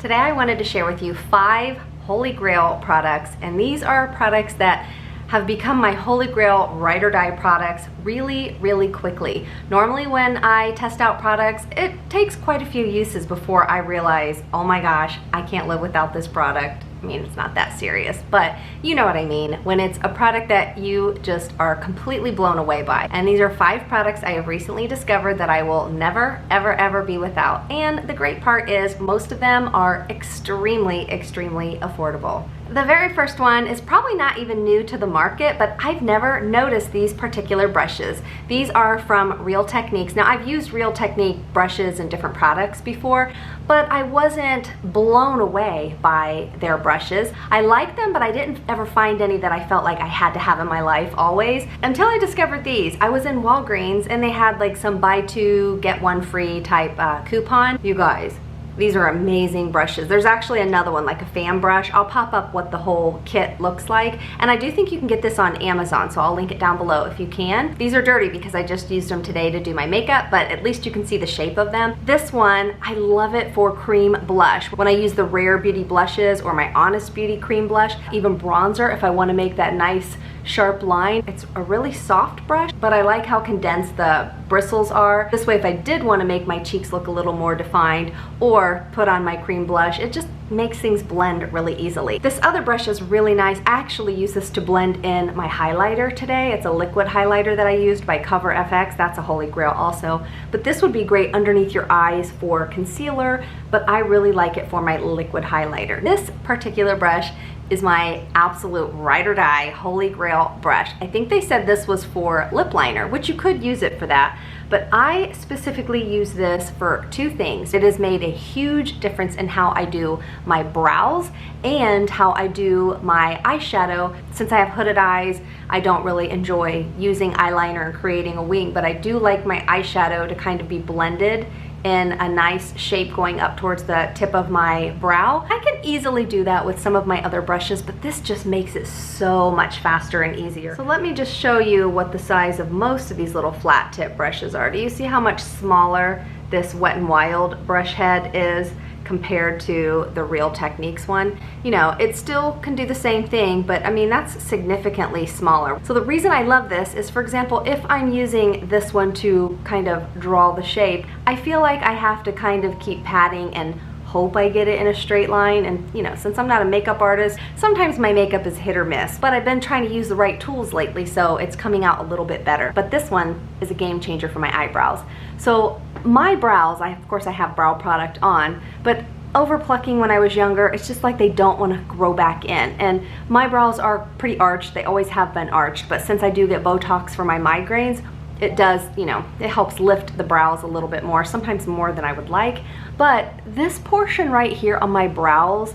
Today I wanted to share with you 5 Holy Grail products, and these are products that have become my Holy Grail ride or die products really quickly. Normally when I test out products, it takes quite a few uses before I realize, oh my gosh, I can't live without this product. I mean, it's not that serious, but you know what I mean, when it's a product that you just are completely blown away by. And these are 5 products I have recently discovered that I will never, ever be without. And the great part is most of them are extremely affordable. The very first one is probably not even new to the market, but I've never noticed these particular brushes. These are from Real Techniques. Now, I've used Real Technique brushes in different products before, but I wasn't blown away by their brushes. I like them, but I didn't ever find any that I felt like I had to have in my life always, until I discovered these. I was in Walgreens and they had like some buy 2 get 1 free type coupon. You guys, these are amazing brushes. There's actually another one, like a fan brush. I'll pop up what the whole kit looks like. And I do think you can get this on Amazon, so I'll link it down below if you can. These are dirty because I just used them today to do my makeup, but at least you can see the shape of them. This one, I love it for cream blush. When I use the Rare Beauty blushes or my Honest Beauty cream blush, even bronzer if I want to make that nice sharp line. It's a really soft brush, but I like how condensed the bristles are. This way, if I did want to make my cheeks look a little more defined or put on my cream blush, it just makes things blend really easily. This other brush is really nice. I actually use this to blend in my highlighter today. It's a liquid highlighter that I used by Cover FX. That's a Holy Grail also. But this would be great underneath your eyes for concealer, but I really like it for my liquid highlighter. This particular brush is my absolute ride or die Holy Grail brush. I think they said this was for lip liner, which you could use it for that, but I specifically use this for 2 things. It has made a huge difference in how I do my brows and how I do my eyeshadow. Since I have hooded eyes, I don't really enjoy using eyeliner and creating a wing, but I do like my eyeshadow to kind of be blended in a nice shape going up towards the tip of my brow. I can easily do that with some of my other brushes, but this just makes it so much faster and easier. So let me just show you what the size of most of these little flat tip brushes are. Do you see how much smaller this Wet n Wild brush head is compared to the Real Techniques one? You know, it still can do the same thing, but I mean, that's significantly smaller. So the reason I love this is, for example, if I'm using this one to kind of draw the shape, I feel like I have to kind of keep patting and hope I get it in a straight line. And you know, since I'm not a makeup artist, sometimes my makeup is hit or miss, but I've been trying to use the right tools lately, so it's coming out a little bit better. But this one is a game changer for my eyebrows. So my brows, of course I have brow product on, but over plucking when I was younger, it's just like they don't want to grow back in. And my brows are pretty arched. They always have been arched, but since I do get Botox for my migraines, it does, you know, it helps lift the brows a little bit more, sometimes more than I would like. But this portion right here on my brows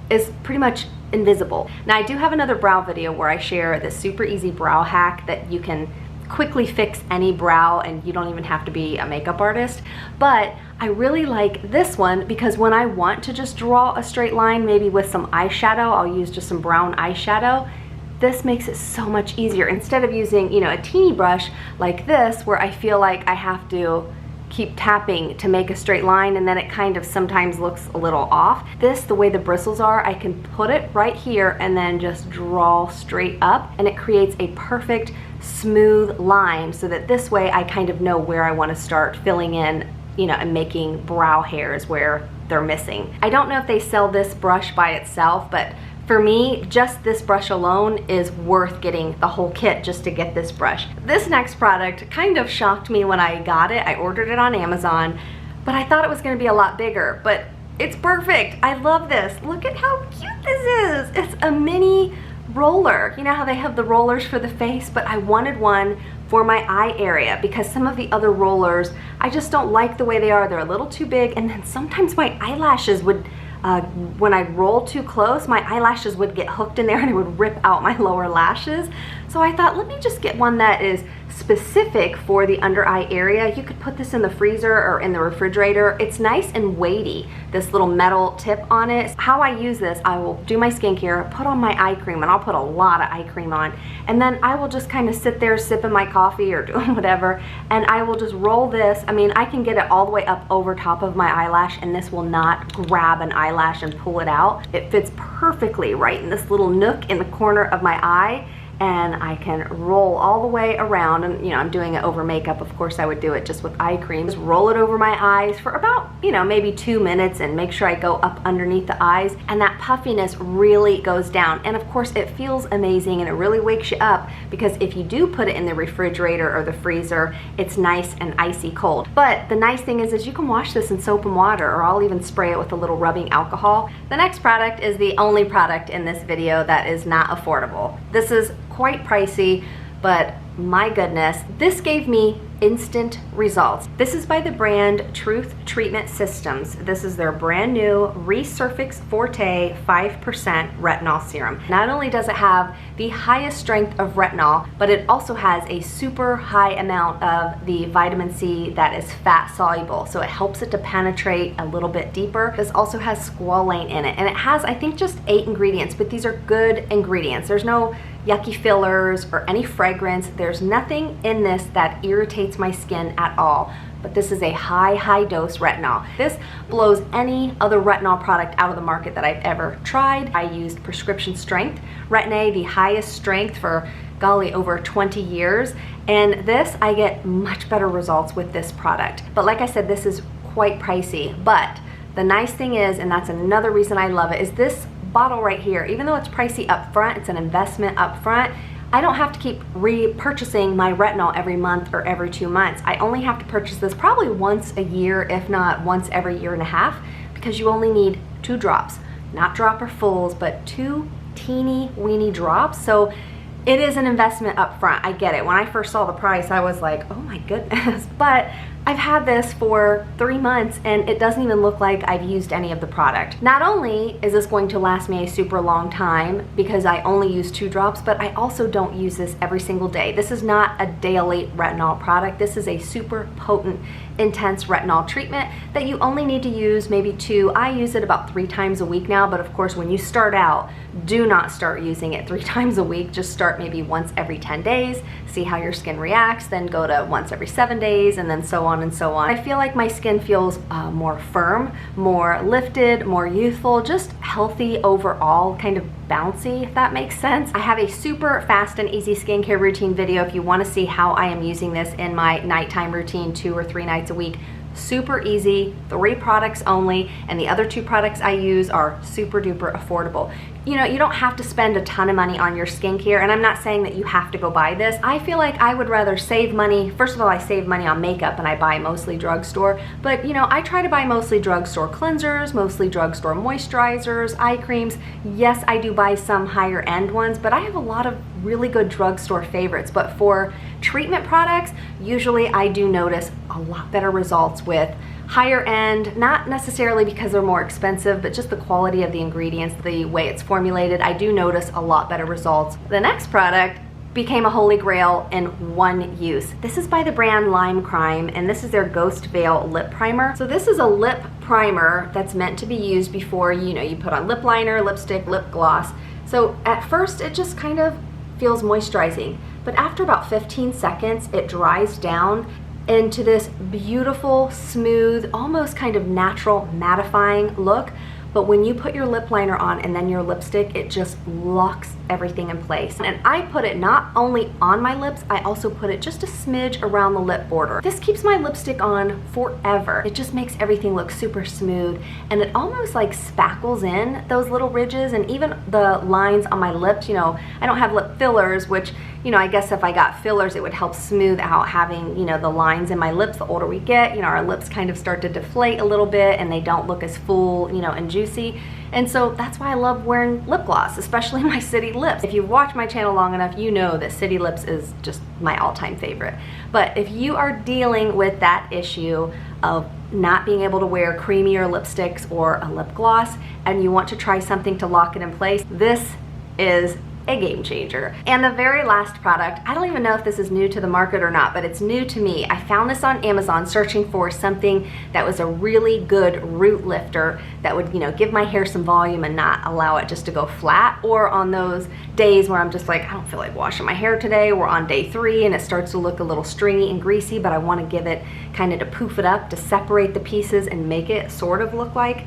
is pretty much invisible. Now, I do have another brow video where I share this super easy brow hack that you can quickly fix any brow and you don't even have to be a makeup artist. But I really like this one because when I want to just draw a straight line, maybe with some eyeshadow, I'll use just some brown eyeshadow. This makes it so much easier. Instead of using, you know, a teeny brush like this where I feel like I have to keep tapping to make a straight line and then it kind of sometimes looks a little off. This, the way the bristles are, I can put it right here and then just draw straight up, and it creates a perfect smooth line so that this way I kind of know where I want to start filling in, you know, and making brow hairs where they're missing. I don't know if they sell this brush by itself, but for me, just this brush alone is worth getting the whole kit just to get this brush. This next product kind of shocked me when I got it. I ordered it on Amazon, but I thought it was going to be a lot bigger, but it's perfect. I love this. Look at how cute this is. It's a mini roller. You know how they have the rollers for the face, but I wanted one for my eye area because some of the other rollers, I just don't like the way they are. They're a little too big, and then sometimes my eyelashes would, when I roll too close, my eyelashes would get hooked in there and it would rip out my lower lashes. So I thought, let me just get one that is specific for the under eye area. You could put this in the freezer or in the refrigerator. It's nice and weighty, this little metal tip on it. How I use this, I will do my skincare, put on my eye cream, and I'll put a lot of eye cream on, and then I will just kind of sit there sipping my coffee or doing whatever, and I will just roll this. I mean, I can get it all the way up over top of my eyelash, and this will not grab an eyelash and pull it out. It fits perfectly right in this little nook in the corner of my eye, and I can roll all the way around. And you know, I'm doing it over makeup. Of course I would do it just with eye cream. Just roll it over my eyes for about, you know, maybe 2 minutes, and make sure I go up underneath the eyes, and that puffiness really goes down. And of course it feels amazing, and it really wakes you up, because if you do put it in the refrigerator or the freezer, it's nice and icy cold. But the nice thing is you can wash this in soap and water, or I'll even spray it with a little rubbing alcohol. The next product is the only product in this video that is not affordable. This is quite pricey, but my goodness, this gave me instant results. This is by the brand Truth Treatment Systems. This is their brand new Resurfix Forte 5% retinol serum. Not only does it have the highest strength of retinol, but it also has a super high amount of the vitamin C that is fat soluble, so it helps it to penetrate a little bit deeper. This also has squalane in it, and it has, I think, just 8 ingredients, but these are good ingredients. There's no yucky fillers or any fragrance. There's nothing in this that irritates my skin at all. But this is a high dose retinol. This blows any other retinol product out of the market that I've ever tried. I used prescription strength Retin-A, the highest strength for, golly, over 20 years. And this, I get much better results with this product. But like I said, this is quite pricey. But the nice thing is, and that's another reason I love it, is this bottle right here. Even though it's pricey up front, it's an investment up front, I don't have to keep repurchasing my retinol every month or every 2 months. I only have to purchase this probably once a year, if not once every year and a half, because you only need 2 drops. Not dropper fulls, but 2 teeny weeny drops. So it is an investment up front. I get it. When I first saw the price, I was like, oh my goodness. But I've had this for 3 months, and it doesn't even look like I've used any of the product. Not only is this going to last me a super long time because I only use 2 drops, but I also don't use this every single day. This is not a daily retinol product. This is a super potent, intense retinol treatment that you only need to use maybe 2. I use it about 3 times a week now, but of course when you start out, do not start using it 3 times a week. Just start maybe once every 10 days, see how your skin reacts, then go to once every 7 days, and then so on and so on. I feel like my skin feels more firm, more lifted, more youthful, just healthy overall, kind of bouncy, if that makes sense. I have a super fast and easy skincare routine video if you want to see how I am using this in my nighttime routine 2 or 3 nights a week. Super easy, 3 products only, and the other 2 products I use are super duper affordable. You know, you don't have to spend a ton of money on your skincare, and I'm not saying that you have to go buy this. I feel like I would rather save money. First of all, I save money on makeup and I buy mostly drugstore, but you know, I try to buy mostly drugstore cleansers, mostly drugstore moisturizers, eye creams. Yes, I do buy some higher end ones, but I have a lot of really good drugstore favorites. But for treatment products, usually I do notice a lot better results with higher end, not necessarily because they're more expensive, but just the quality of the ingredients, the way it's formulated. I do notice a lot better results. The next product became a holy grail in one use. This is by the brand Lime Crime, and this is their Ghost Veil Lip Primer. So this is a lip primer that's meant to be used before, you know, you put on lip liner, lipstick, lip gloss. So at first it just kind of feels moisturizing, but after about 15 seconds it dries down into this beautiful, smooth, almost kind of natural mattifying look. But when you put your lip liner on and then your lipstick, it just locks everything in place. And I put it not only on my lips, I also put it just a smidge around the lip border. This keeps my lipstick on forever. It just makes everything look super smooth, and it almost like spackles in those little ridges and even the lines on my lips. You know, I don't have lip fillers, which, you know, I guess if I got fillers, it would help smooth out having, you know, the lines in my lips. The older we get, you know, our lips kind of start to deflate a little bit and they don't look as full, you know, and juicy. And so that's why I love wearing lip gloss, especially my City Lips. If you've watched my channel long enough, you know that City Lips is just my all-time favorite. But if you are dealing with that issue of not being able to wear creamier lipsticks or a lip gloss, and you want to try something to lock it in place, this is a game changer. And the very last product, I don't even know if this is new to the market or not, but it's new to me. I found this on Amazon searching for something that was a really good root lifter that would, you know, give my hair some volume and not allow it just to go flat, or on those days where I'm just like, I don't feel like washing my hair today, we're on day 3 and it starts to look a little stringy and greasy, but I want to give it kind of to poof it up, to separate the pieces and make it sort of look like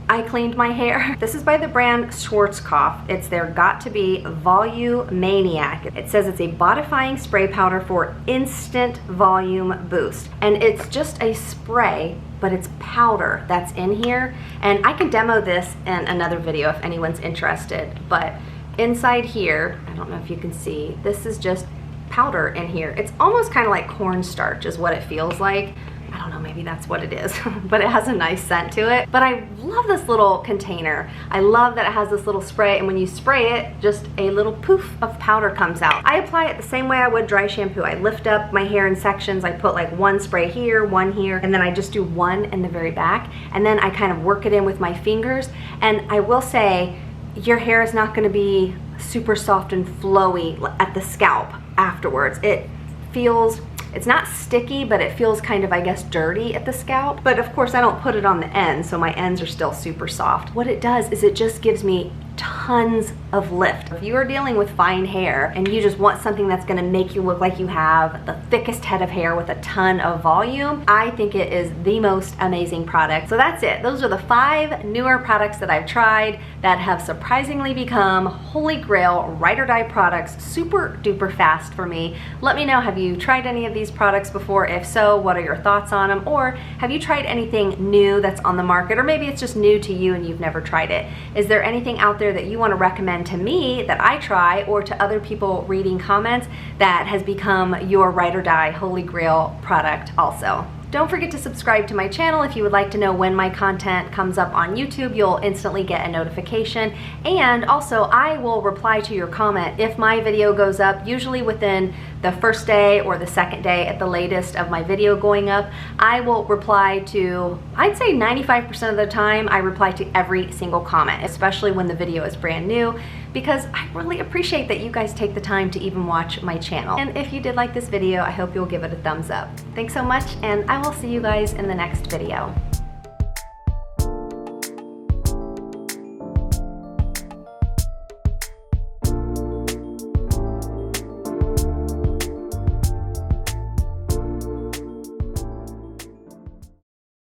I cleaned my hair. This is by the brand Schwarzkopf. It's their Got To Be Maniac. It says it's a bodifying spray powder for instant volume boost. And it's just a spray, but it's powder that's in here. And I can demo this in another video if anyone's interested. But inside here, I don't know if you can see, this is just powder in here. It's almost kind of like cornstarch is what it feels like. I don't know, maybe that's what it is, but it has a nice scent to it. But I love this little container. I love that it has this little spray, and when you spray it, just a little poof of powder comes out. I apply it the same way I would dry shampoo. I lift up my hair in sections. I put like one spray here, one here, and then I just do one in the very back, and then I kind of work it in with my fingers. And I will say, your hair is not gonna be super soft and flowy at the scalp afterwards. It feels, it's not sticky, but it feels kind of, I guess, dirty at the scalp. But of course I don't put it on the ends, so my ends are still super soft. What it does is it just gives me tons of lift. If you are dealing with fine hair and you just want something that's gonna make you look like you have the thickest head of hair with a ton of volume, I think it is the most amazing product. So that's it. Those are the 5 newer products that I've tried that have surprisingly become holy grail ride or die products super duper fast for me. Let me know, have you tried any of these products before? If so, what are your thoughts on them? Or have you tried anything new that's on the market? Or maybe it's just new to you and you've never tried it. Is there anything out there that you want to recommend to me that I try, or to other people reading comments, that has become your ride or die holy grail product also? Don't forget to subscribe to my channel if you would like to know when my content comes up on YouTube. You'll instantly get a notification. And also, I will reply to your comment if my video goes up, usually within the first day or the second day at the latest of my video going up. I will reply to, I'd say 95% of the time, I reply to every single comment, especially when the video is brand new, because I really appreciate that you guys take the time to even watch my channel. And if you did like this video, I hope you'll give it a thumbs up. Thanks so much, and I will see you guys in the next video.